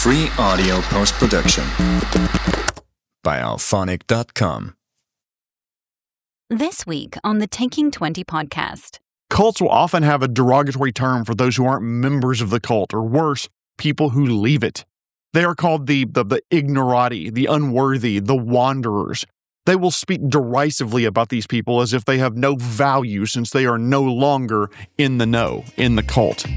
Free audio post-production by alphonic.com. This week on the Taking 20 podcast. Cults will often have a derogatory term for those who aren't members of the cult, or worse, people who leave it. They are called the ignorati, the unworthy, the wanderers. They will speak derisively about these people as if they have no value since they are no longer in the know, in the cult.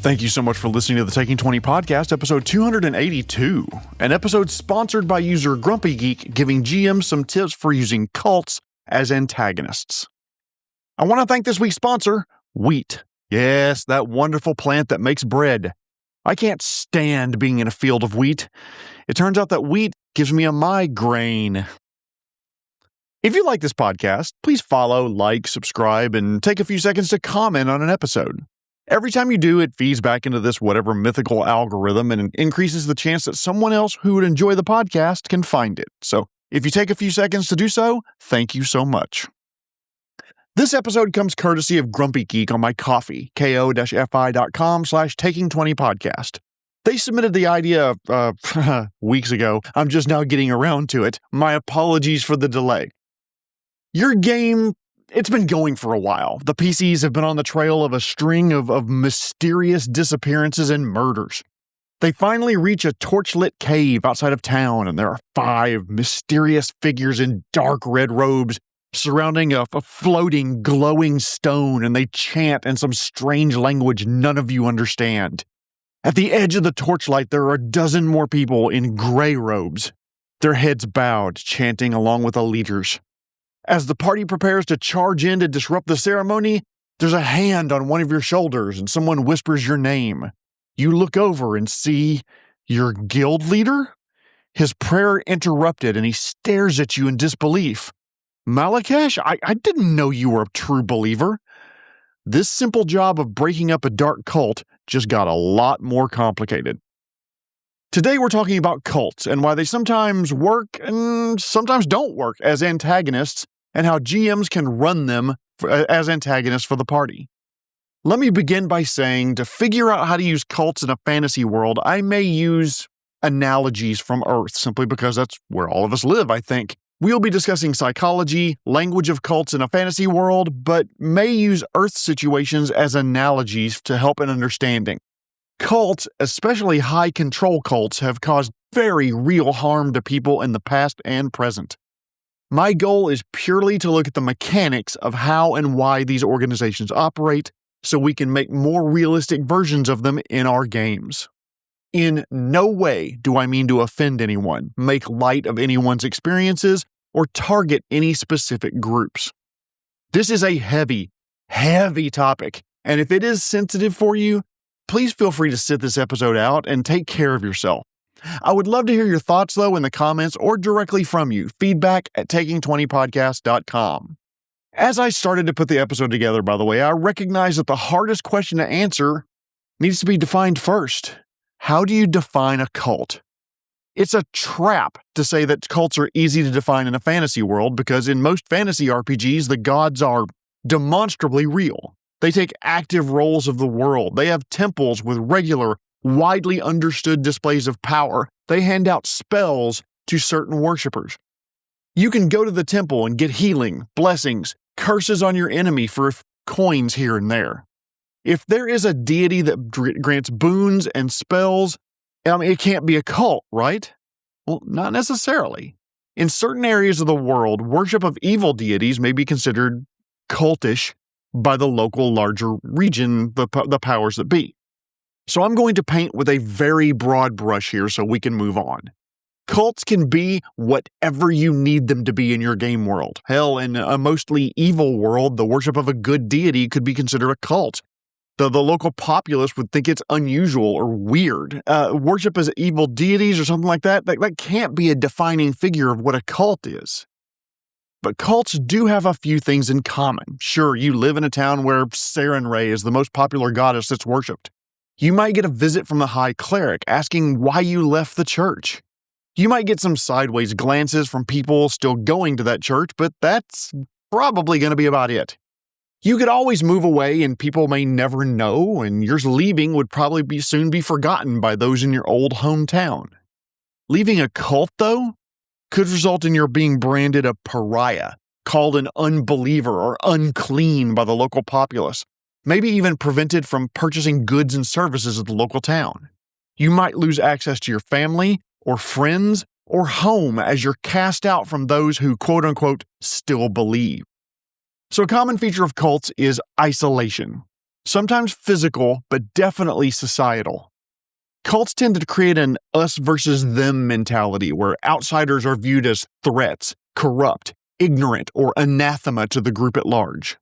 Thank you so much for listening to the Taking 20 podcast, episode 282, an episode sponsored by user Grumpy Geek, giving GMs some tips for using cults as antagonists. I want to thank this week's sponsor, wheat. Yes, that wonderful plant that makes bread. I can't stand being in a field of wheat. It turns out that wheat gives me a migraine. If you like this podcast, please follow, like, subscribe, and take a few seconds to comment on an episode. Every time you do, it feeds back into this whatever mythical algorithm and increases the chance that someone else who would enjoy the podcast can find it. So if you take a few seconds to do so, thank you so much. This episode comes courtesy of Grumpy Geek on my Ko-fi, ko-fi.com/taking20podcast. They submitted the idea weeks ago. I'm just now getting around to it. My apologies for the delay. Your game, it's been going for a while. The PCs have been on the trail of a string of mysterious disappearances and murders. They finally reach a torchlit cave outside of town, and there are 5 mysterious figures in dark red robes surrounding a floating, glowing stone, and they chant in some strange language none of you understand. At the edge of the torchlight, there are a dozen more people in gray robes, their heads bowed, chanting along with the leaders. As the party prepares to charge in to disrupt the ceremony, there's a hand on one of your shoulders and someone whispers your name. You look over and see your guild leader? His prayer interrupted and he stares at you in disbelief. Malakesh, I didn't know you were a true believer. This simple job of breaking up a dark cult just got a lot more complicated. Today we're talking about cults and why they sometimes work and sometimes don't work as antagonists, and how GMs can run them as antagonists for the party. Let me begin by saying, to figure out how to use cults in a fantasy world, I may use analogies from Earth, simply because that's where all of us live, I think. We'll be discussing psychology, language of cults in a fantasy world, but may use Earth situations as analogies to help in understanding. Cults, especially high-control cults, have caused very real harm to people in the past and present. My goal is purely to look at the mechanics of how and why these organizations operate, so we can make more realistic versions of them in our games. In no way do I mean to offend anyone, make light of anyone's experiences, or target any specific groups. This is a heavy, heavy topic, and if it is sensitive for you, please feel free to sit this episode out and take care of yourself. I would love to hear your thoughts, though, in the comments or directly from you. Feedback at taking20podcast.com. As I started to put the episode together, by the way, I recognize that the hardest question to answer needs to be defined first. How do you define a cult? It's a trap to say that cults are easy to define in a fantasy world, because in most fantasy RPGs, the gods are demonstrably real. They take active roles of the world. They have temples with regular, widely understood displays of power. They hand out spells to certain worshippers. You can go to the temple and get healing, blessings, curses on your enemy for coins here and there. If there is a deity that grants boons and spells, it can't be a cult, right? Well, not necessarily. In certain areas of the world, worship of evil deities may be considered cultish by the local larger region, the powers that be. So I'm going to paint with a very broad brush here so we can move on. Cults can be whatever you need them to be in your game world. Hell, in a mostly evil world, the worship of a good deity could be considered a cult. The local populace would think it's unusual or weird. Worship as evil deities or something like that, that can't be a defining figure of what a cult is. But cults do have a few things in common. Sure, you live in a town where Sarenrae is the most popular goddess that's worshipped. You might get a visit from the high cleric asking why you left the church. You might get some sideways glances from people still going to that church, but that's probably going to be about it. You could always move away and people may never know, and your leaving would probably soon be forgotten by those in your old hometown. Leaving a cult, though, could result in your being branded a pariah, called an unbeliever or unclean by the local populace, maybe even prevented from purchasing goods and services at the local town. You might lose access to your family or friends or home as you're cast out from those who, quote-unquote, still believe. So a common feature of cults is isolation, sometimes physical, but definitely societal. Cults tend to create an us versus them mentality where outsiders are viewed as threats, corrupt, ignorant, or anathema to the group at large.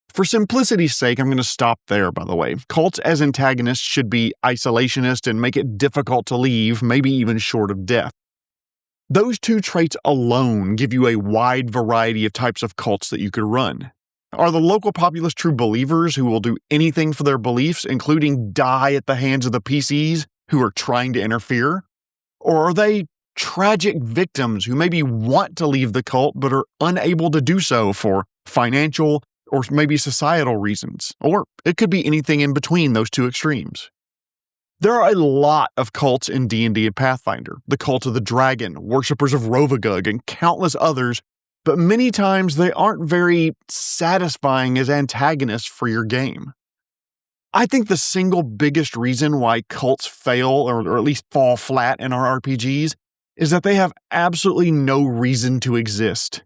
For simplicity's sake, I'm going to stop there, by the way. Cults as antagonists should be isolationist and make it difficult to leave, maybe even short of death. Those two traits alone give you a wide variety of types of cults that you could run. Are the local populace true believers who will do anything for their beliefs, including die at the hands of the PCs who are trying to interfere? Or are they tragic victims who maybe want to leave the cult but are unable to do so for financial or maybe societal reasons? Or it could be anything in between those two extremes. There are a lot of cults in D&D and Pathfinder, the Cult of the Dragon, worshippers of Rovagug, and countless others, but many times they aren't very satisfying as antagonists for your game. I think the single biggest reason why cults fail, or at least fall flat in our RPGs, is that they have absolutely no reason to exist.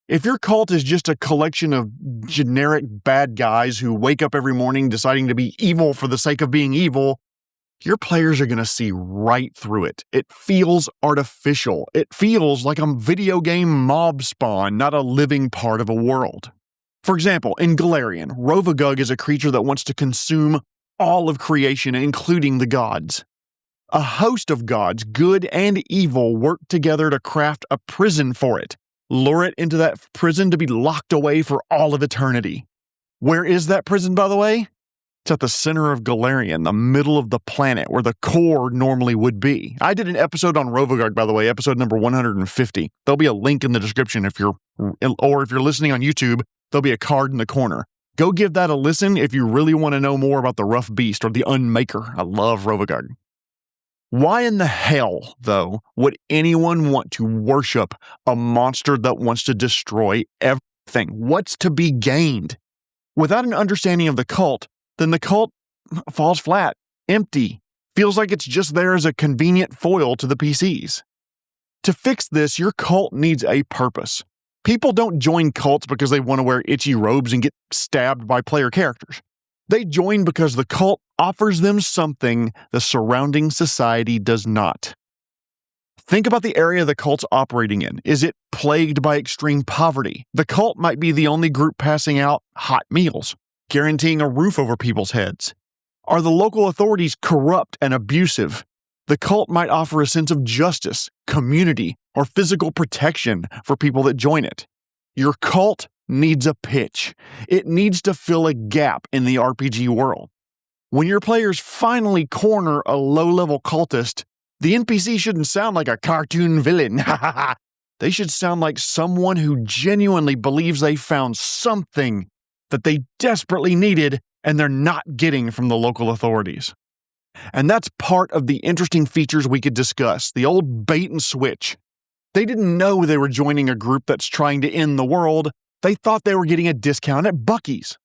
If your cult is just a collection of generic bad guys who wake up every morning deciding to be evil for the sake of being evil, your players are going to see right through it. It feels artificial. It feels like a video game mob spawn, not a living part of a world. For example, in Golarion, Rovagug is a creature that wants to consume all of creation, including the gods. A host of gods, good and evil, work together to craft a prison for it, lure it into that prison to be locked away for all of eternity. Where is that prison, by the way? It's at the center of Golarion, the middle of the planet, where the core normally would be. I did an episode on Rovagug, by the way, episode number 150. There'll be a link in the description if you're listening on YouTube, there'll be a card in the corner. Go give that a listen if you really want to know more about the rough beast or the Unmaker. I love Rovagug. Why in the hell, though, would anyone want to worship a monster that wants to destroy everything? What's to be gained? Without an understanding of the cult, then the cult falls flat, empty, feels like it's just there as a convenient foil to the PCs. To fix this, your cult needs a purpose. People don't join cults because they want to wear itchy robes and get stabbed by player characters. They join because the cult offers them something the surrounding society does not. Think about the area the cult's operating in. Is it plagued by extreme poverty? The cult might be the only group passing out hot meals, guaranteeing a roof over people's heads. Are the local authorities corrupt and abusive? The cult might offer a sense of justice, community, or physical protection for people that join it. Your cult needs a pitch. It needs to fill a gap in the RPG world. When your players finally corner a low-level cultist, the NPC shouldn't sound like a cartoon villain. They should sound like someone who genuinely believes they found something that they desperately needed and they're not getting from the local authorities. And that's part of the interesting features we could discuss, the old bait and switch. They didn't know they were joining a group that's trying to end the world. They thought they were getting a discount at Buc-ee's.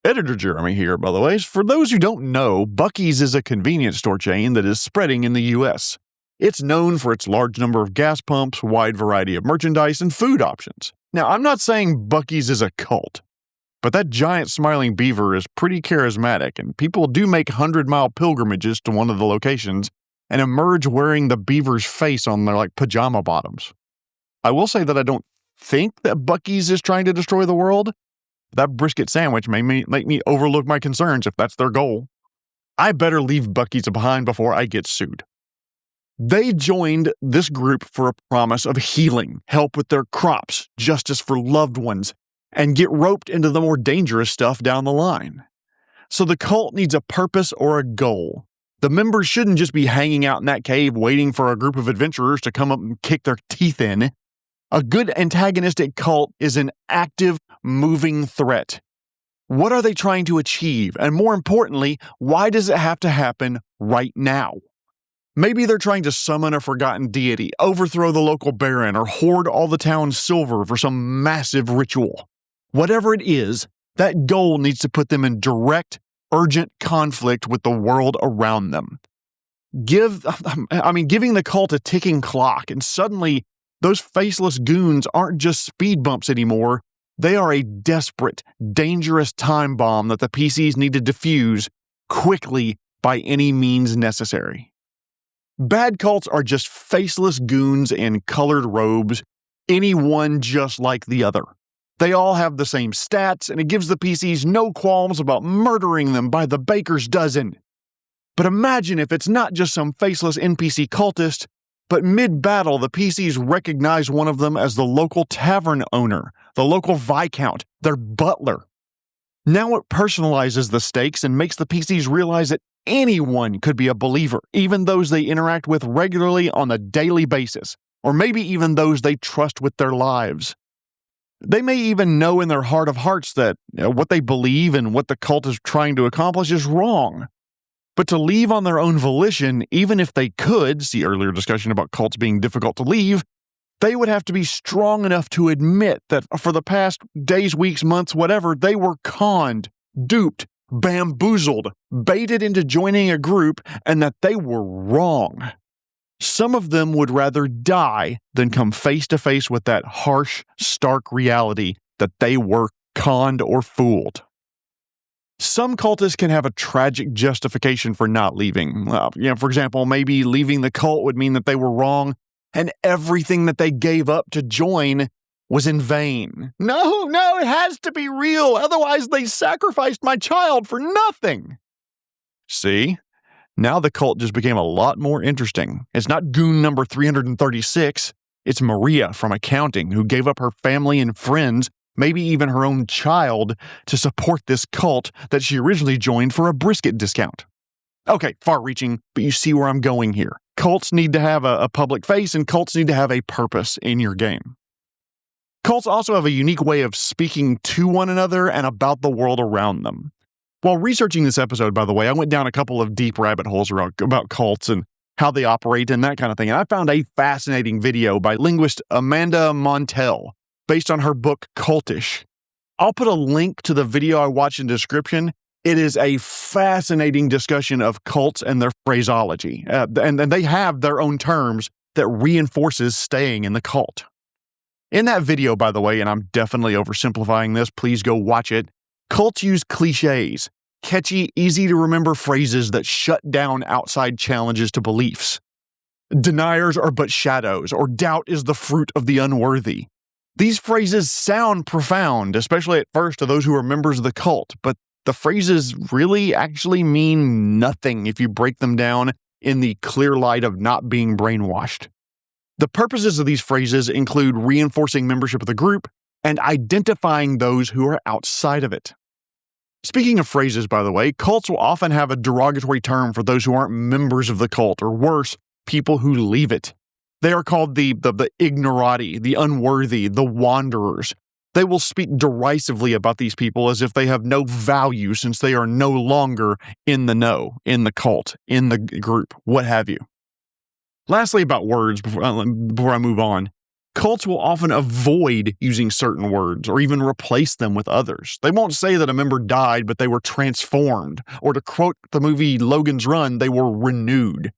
Editor Jeremy here, by the way. For those who don't know, Buc-ee's is a convenience store chain that is spreading in the U.S. It's known for its large number of gas pumps, wide variety of merchandise, and food options. Now, I'm not saying Buc-ee's is a cult, but that giant smiling beaver is pretty charismatic, and people do make 100-mile pilgrimages to one of the locations and emerge wearing the beaver's face on their pajama bottoms. I will say that I don't think that Buc-ee's is trying to destroy the world. That brisket sandwich may make me overlook my concerns if that's their goal. I better leave Buc-ee's behind before I get sued. They joined this group for a promise of healing, help with their crops, justice for loved ones, and get roped into the more dangerous stuff down the line. So the cult needs a purpose or a goal. The members shouldn't just be hanging out in that cave waiting for a group of adventurers to come up and kick their teeth in. A good antagonistic cult is an active, moving threat. What are they trying to achieve? And more importantly, why does it have to happen right now? Maybe they're trying to summon a forgotten deity, overthrow the local baron, or hoard all the town's silver for some massive ritual. Whatever it is, that goal needs to put them in direct, urgent conflict with the world around them. Giving the cult a ticking clock, and suddenly those faceless goons aren't just speed bumps anymore. They are a desperate, dangerous time bomb that the PCs need to defuse quickly by any means necessary. Bad cults are just faceless goons in colored robes, any one just like the other. They all have the same stats, and it gives the PCs no qualms about murdering them by the baker's dozen. But imagine if it's not just some faceless NPC cultist, but mid-battle the PCs recognize one of them as the local tavern owner, the local viscount, their butler. Now it personalizes the stakes and makes the PCs realize that anyone could be a believer, even those they interact with regularly on a daily basis, or maybe even those they trust with their lives. They may even know in their heart of hearts that what they believe and what the cult is trying to accomplish is wrong. But to leave on their own volition, even if they could, see earlier discussion about cults being difficult to leave, they would have to be strong enough to admit that for the past days, weeks, months, whatever, they were conned, duped, bamboozled, baited into joining a group, and that they were wrong. Some of them would rather die than come face to face with that harsh, stark reality that they were conned or fooled. Some cultists can have a tragic justification for not leaving. For example, maybe leaving the cult would mean that they were wrong and everything that they gave up to join was in vain. No, it has to be real. Otherwise, they sacrificed my child for nothing. See? Now the cult just became a lot more interesting. It's not goon number 336. It's Maria from accounting who gave up her family and friends, maybe even her own child, to support this cult that she originally joined for a brisket discount. Okay, far-reaching, but you see where I'm going here. Cults need to have a public face, and cults need to have a purpose in your game. Cults also have a unique way of speaking to one another and about the world around them. While researching this episode, by the way, I went down a couple of deep rabbit holes about cults and how they operate and that kind of thing, and I found a fascinating video by linguist Amanda Montell, based on her book Cultish. I'll put a link to the video I watched in the description. It is a fascinating discussion of cults and their phraseology, and they have their own terms that reinforces staying in the cult. In that video, by the way, and I'm definitely oversimplifying this, please go watch it, cults use cliches, catchy, easy-to-remember phrases that shut down outside challenges to beliefs. Deniers are but shadows, or doubt is the fruit of the unworthy. These phrases sound profound, especially at first to those who are members of the cult, but the phrases really actually mean nothing if you break them down in the clear light of not being brainwashed. The purposes of these phrases include reinforcing membership of the group and identifying those who are outside of it. Speaking of phrases, by the way, cults will often have a derogatory term for those who aren't members of the cult, or worse, people who leave it. They are called the ignorati, the unworthy, the wanderers. They will speak derisively about these people as if they have no value since they are no longer in the know, in the cult, in the group, what have you. Lastly, about words, before I move on, cults will often avoid using certain words or even replace them with others. They won't say that a member died, but they were transformed, or to quote the movie Logan's Run, they were renewed.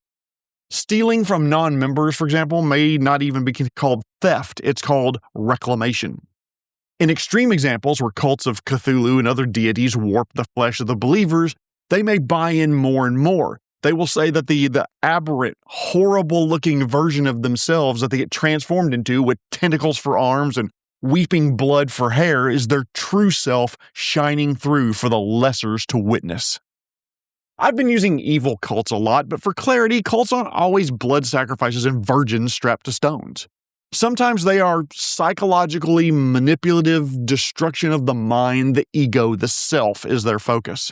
Stealing from non-members, for example, may not even be called theft, it's called reclamation. In extreme examples where cults of Cthulhu and other deities warp the flesh of the believers, they may buy in more and more. They will say that the aberrant, horrible-looking version of themselves that they get transformed into with tentacles for arms and weeping blood for hair is their true self shining through for the lessers to witness. I've been using evil cults a lot, but for clarity, cults aren't always blood sacrifices and virgins strapped to stones. Sometimes they are psychologically manipulative destruction of the mind, the ego, the self is their focus.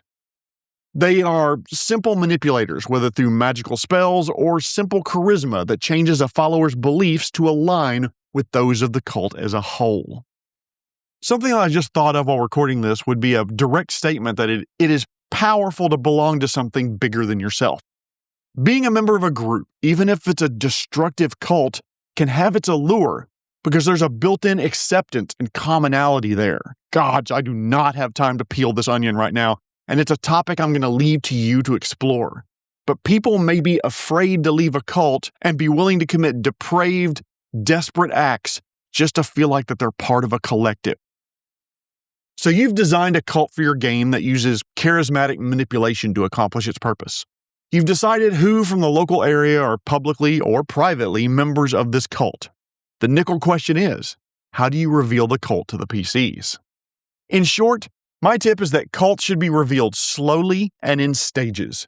They are simple manipulators, whether through magical spells or simple charisma that changes a follower's beliefs to align with those of the cult as a whole. Something I just thought of while recording this would be a direct statement that it is powerful to belong to something bigger than yourself. Being a member of a group, even if it's a destructive cult, can have its allure because there's a built-in acceptance and commonality there. God, I do not have time to peel this onion right now, and it's a topic I'm going to leave to you to explore. But people may be afraid to leave a cult and be willing to commit depraved, desperate acts just to feel like that they're part of a collective. So you've designed a cult for your game that uses charismatic manipulation to accomplish its purpose. You've decided who from the local area are publicly or privately members of this cult. The nickel question is, how do you reveal the cult to the PCs? In short, my tip is that cults should be revealed slowly and in stages.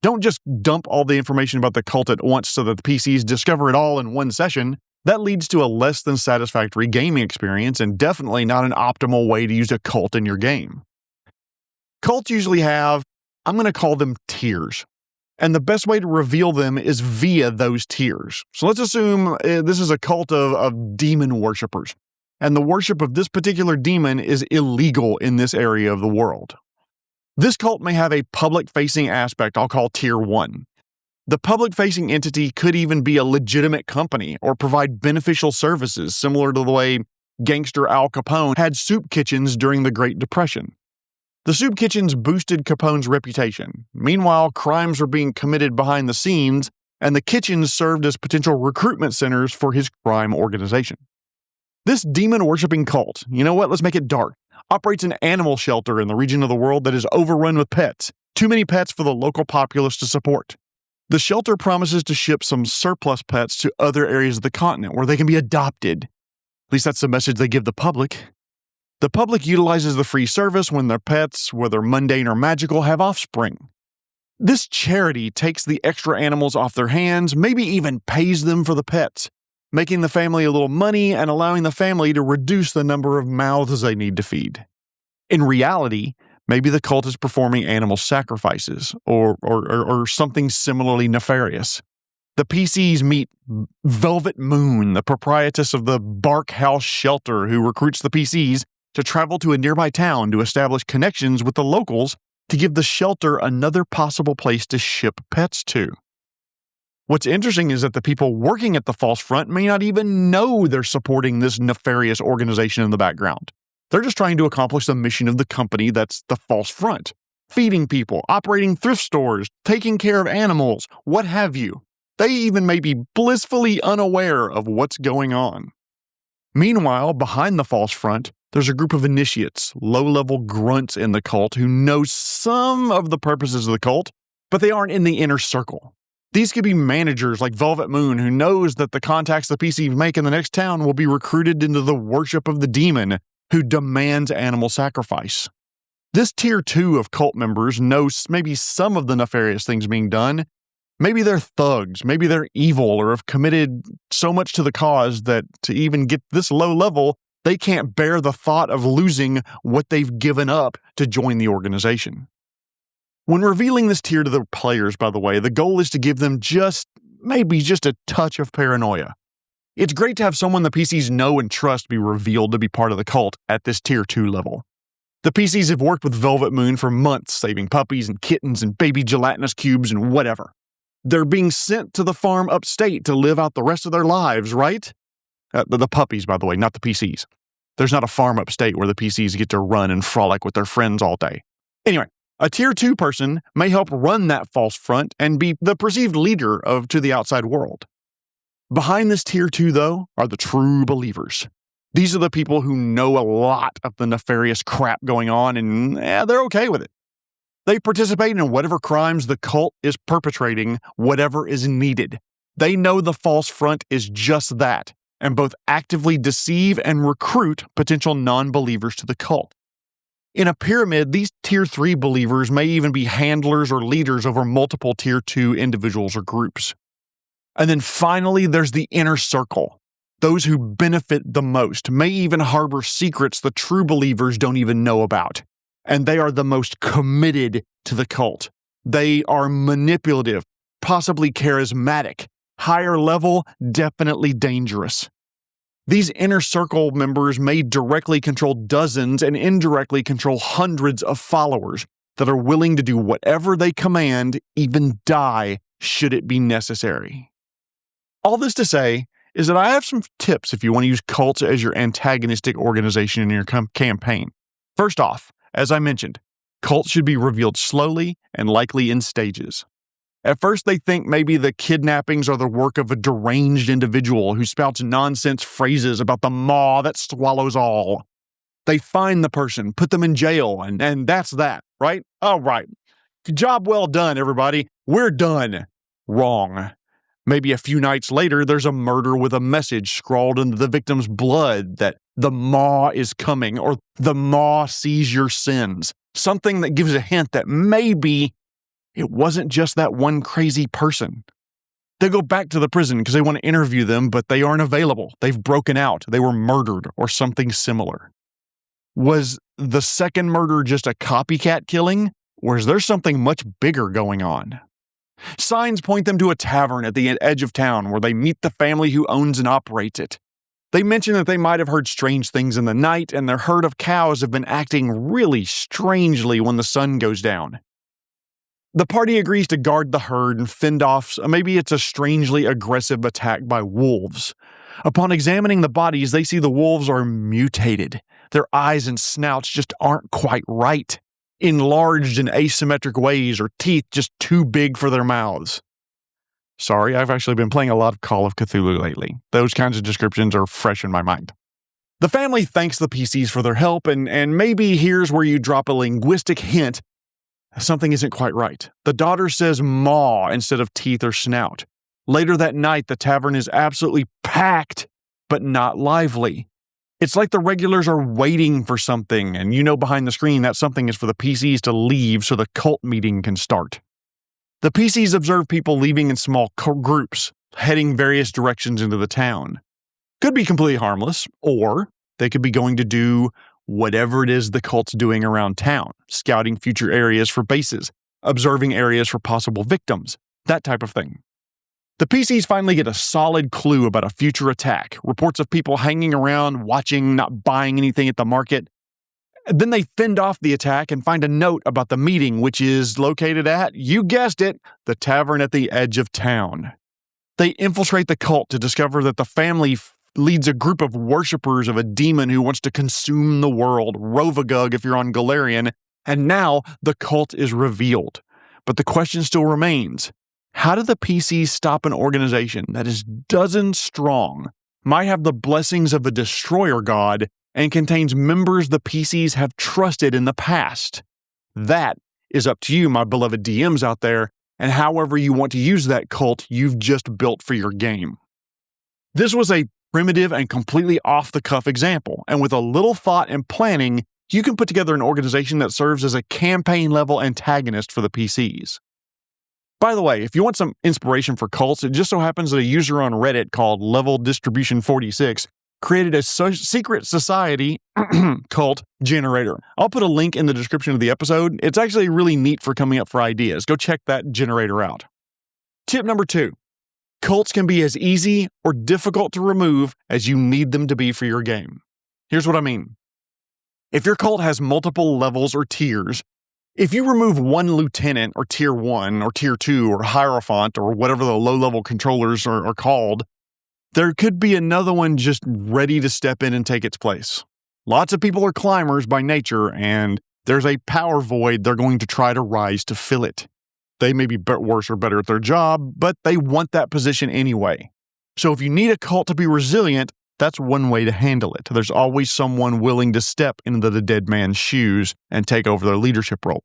Don't just dump all the information about the cult at once so that the PCs discover it all in one session. That leads to a less than satisfactory gaming experience and definitely not an optimal way to use a cult in your game. Cults usually have, I'm going to call them tiers. And the best way to reveal them is via those tiers. So let's assume this is a cult of demon worshippers. And the worship of this particular demon is illegal in this area of the world. This cult may have a public-facing aspect I'll call Tier 1. The public-facing entity could even be a legitimate company or provide beneficial services similar to the way gangster Al Capone had soup kitchens during the Great Depression. The soup kitchens boosted Capone's reputation. Meanwhile, crimes were being committed behind the scenes, and the kitchens served as potential recruitment centers for his crime organization. This demon-worshipping cult, you know what, let's make it dark, operates an animal shelter in the region of the world that is overrun with pets. Too many pets for the local populace to support. The shelter promises to ship some surplus pets to other areas of the continent where they can be adopted. At least that's the message they give the public. The public utilizes the free service when their pets, whether mundane or magical, have offspring. This charity takes the extra animals off their hands, maybe even pays them for the pets, making the family a little money and allowing the family to reduce the number of mouths they need to feed. In reality, maybe the cult is performing animal sacrifices or something similarly nefarious. The PCs meet Velvet Moon, the proprietress of the Bark House shelter who recruits the PCs to travel to a nearby town to establish connections with the locals to give the shelter another possible place to ship pets to. What's interesting is that the people working at the false front may not even know they're supporting this nefarious organization in the background. They're just trying to accomplish the mission of the company that's the false front. Feeding people, operating thrift stores, taking care of animals, what have you. They even may be blissfully unaware of what's going on. Meanwhile, behind the false front, there's a group of initiates, low-level grunts in the cult who know some of the purposes of the cult, but they aren't in the inner circle. These could be managers like Velvet Moon who knows that the contacts the PC make in the next town will be recruited into the worship of the demon who demands animal sacrifice. This tier 2 of cult members knows maybe some of the nefarious things being done. Maybe they're thugs, maybe they're evil or have committed so much to the cause that to even get this low level, they can't bear the thought of losing what they've given up to join the organization. When revealing this tier to the players, by the way, the goal is to give them maybe just a touch of paranoia. It's great to have someone the PCs know and trust be revealed to be part of the cult at this tier 2 level. The PCs have worked with Velvet Moon for months, saving puppies and kittens and baby gelatinous cubes and whatever. They're being sent to the farm upstate to live out the rest of their lives, right? The puppies, by the way, not the PCs. There's not a farm upstate where the PCs get to run and frolic with their friends all day. Anyway, a tier 2 person may help run that false front and be the perceived leader to the outside world. Behind this tier 2, though, are the true believers. These are the people who know a lot of the nefarious crap going on and they're okay with it. They participate in whatever crimes the cult is perpetrating, whatever is needed. They know the false front is just that, and both actively deceive and recruit potential non-believers to the cult. In a pyramid, these Tier 3 believers may even be handlers or leaders over multiple Tier 2 individuals or groups. And then finally, there's the inner circle. Those who benefit the most may even harbor secrets the true believers don't even know about. And they are the most committed to the cult. They are manipulative, possibly charismatic, higher level, definitely dangerous. These inner circle members may directly control dozens and indirectly control hundreds of followers that are willing to do whatever they command, even die should it be necessary. All this to say is that I have some tips if you want to use cults as your antagonistic organization in your campaign. First off, as I mentioned, cults should be revealed slowly and likely in stages. At first, they think maybe the kidnappings are the work of a deranged individual who spouts nonsense phrases about the maw that swallows all. They find the person, put them in jail, and that's that, right? All right. Job well done, everybody. We're done. Wrong. Maybe a few nights later, there's a murder with a message scrawled into the victim's blood that the maw is coming, or the maw sees your sins. Something that gives a hint that maybe it wasn't just that one crazy person. They go back to the prison because they want to interview them, but they aren't available. They've broken out. They were murdered or something similar. Was the second murder just a copycat killing, or is there something much bigger going on? Signs point them to a tavern at the edge of town where they meet the family who owns and operates it. They mention that they might have heard strange things in the night, and their herd of cows have been acting really strangely when the sun goes down. The party agrees to guard the herd and fend off maybe it's a strangely aggressive attack by wolves. Upon examining the bodies, they see the wolves are mutated. Their eyes and snouts just aren't quite right, enlarged in asymmetric ways, or teeth just too big for their mouths. Sorry, I've actually been playing a lot of Call of Cthulhu lately. Those kinds of descriptions are fresh in my mind. The family thanks the PCs for their help, and maybe here's where you drop a linguistic hint. Something isn't quite right. The daughter says maw instead of teeth or snout. Later that night, the tavern is absolutely packed, but not lively. It's like the regulars are waiting for something, and you know behind the screen that something is for the PCs to leave so the cult meeting can start. The PCs observe people leaving in small groups, heading various directions into the town. Could be completely harmless, or they could be going to do whatever it is the cult's doing around town, scouting future areas for bases, observing areas for possible victims, that type of thing. The PCs finally get a solid clue about a future attack, reports of people hanging around, watching, not buying anything at the market. Then they fend off the attack and find a note about the meeting, which is located at, you guessed it, the tavern at the edge of town. They infiltrate the cult to discover that the family leads a group of worshippers of a demon who wants to consume the world, Rovagug if you're on Galarian, and now the cult is revealed. But the question still remains, how do the PCs stop an organization that is dozens strong, might have the blessings of a destroyer god, and contains members the PCs have trusted in the past? That is up to you, my beloved DMs out there, and however you want to use that cult you've just built for your game. This was a primitive and completely off-the-cuff example, and with a little thought and planning, you can put together an organization that serves as a campaign-level antagonist for the PCs. By the way, if you want some inspiration for cults, it just so happens that a user on Reddit called Level Distribution 46 created a secret society cult generator. I'll put a link in the description of the episode. It's actually really neat for coming up for ideas. Go check that generator out. Tip number 2. Cults can be as easy or difficult to remove as you need them to be for your game. Here's what I mean. If your cult has multiple levels or tiers, if you remove one lieutenant or tier 1 or tier 2 or hierophant or whatever the low-level controllers are called, there could be another one just ready to step in and take its place. Lots of people are climbers by nature, and there's a power void they're going to try to rise to fill it. They may be worse or better at their job, but they want that position anyway. So if you need a cult to be resilient, that's one way to handle it. There's always someone willing to step into the dead man's shoes and take over their leadership role.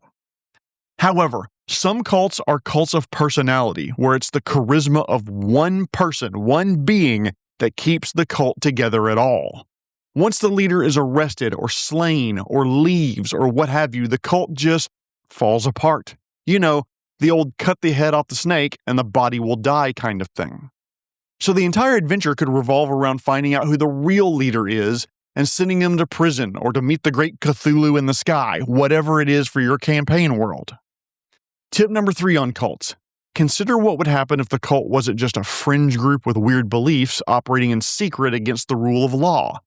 However, some cults are cults of personality, where it's the charisma of one person, one being, that keeps the cult together at all. Once the leader is arrested or slain or leaves or what have you, the cult just falls apart. You know, the old cut the head off the snake and the body will die kind of thing. So the entire adventure could revolve around finding out who the real leader is and sending them to prison or to meet the great Cthulhu in the sky, whatever it is for your campaign world. Tip number 3 on cults. consider what would happen if the cult wasn't just a fringe group with weird beliefs operating in secret against the rule of law.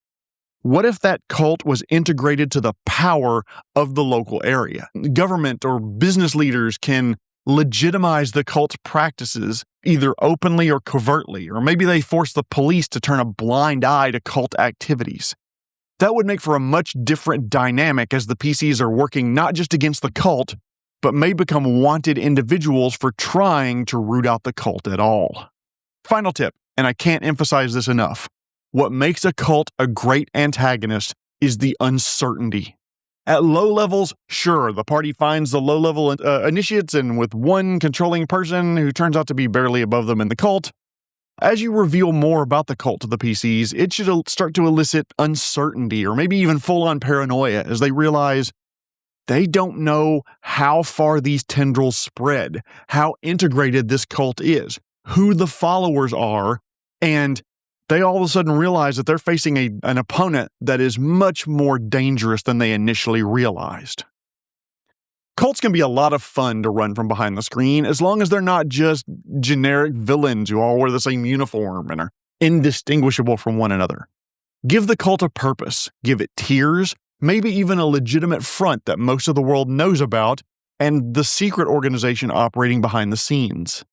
What if that cult was integrated to the power of the local area? Government or business leaders can legitimize the cult's practices, either openly or covertly, or maybe they force the police to turn a blind eye to cult activities. That would make for a much different dynamic, as the PCs are working not just against the cult, but may become wanted individuals for trying to root out the cult at all. Final tip, and I can't emphasize this enough. What makes a cult a great antagonist is the uncertainty. At low levels, sure, the party finds the low-level initiates, and with one controlling person who turns out to be barely above them in the cult, as you reveal more about the cult to the PCs, it should start to elicit uncertainty or maybe even full-on paranoia as they realize they don't know how far these tendrils spread, how integrated this cult is, who the followers are, and they all of a sudden realize that they're facing an opponent that is much more dangerous than they initially realized. Cults can be a lot of fun to run from behind the screen, as long as they're not just generic villains who all wear the same uniform and are indistinguishable from one another. Give the cult a purpose, give it tiers, maybe even a legitimate front that most of the world knows about, and the secret organization operating behind the scenes.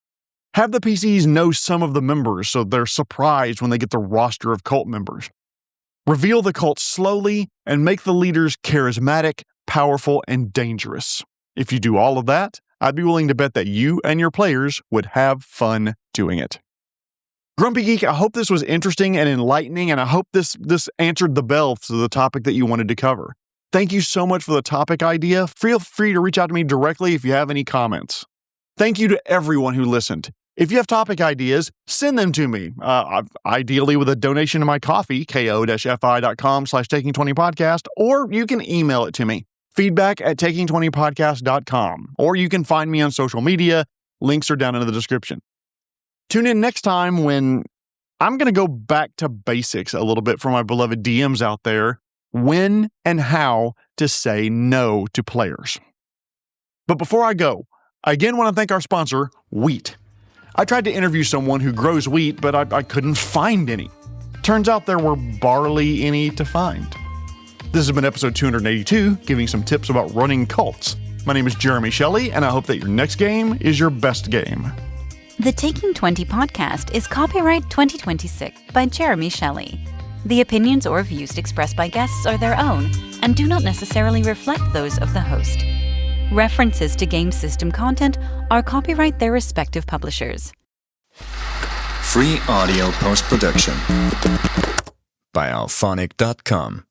Have the PCs know some of the members so they're surprised when they get the roster of cult members. Reveal the cult slowly and make the leaders charismatic, powerful, and dangerous. If you do all of that, I'd be willing to bet that you and your players would have fun doing it. Grumpy Geek, I hope this was interesting and enlightening, and I hope this answered the bell to the topic that you wanted to cover. Thank you so much for the topic idea. Feel free to reach out to me directly if you have any comments. Thank you to everyone who listened. If you have topic ideas, send them to me, ideally with a donation to my coffee, ko-fi.com/taking20podcast, or you can email it to me, feedback@taking20podcast.com, or you can find me on social media. Links are down in the description. Tune in next time when I'm going to go back to basics a little bit for my beloved DMs out there, when and how to say no to players. But before I go, I again want to thank our sponsor, Wheat. I tried to interview someone who grows wheat, but I couldn't find any. Turns out there were barely any to find. This has been episode 282, giving some tips about running cults. My name is Jeremy Shelley, and I hope that your next game is your best game. The Taking 20 podcast is copyright 2026 by Jeremy Shelley. The opinions or views expressed by guests are their own and do not necessarily reflect those of the host. References to game system content are copyright their respective publishers. Free audio post-production by alphonic.com.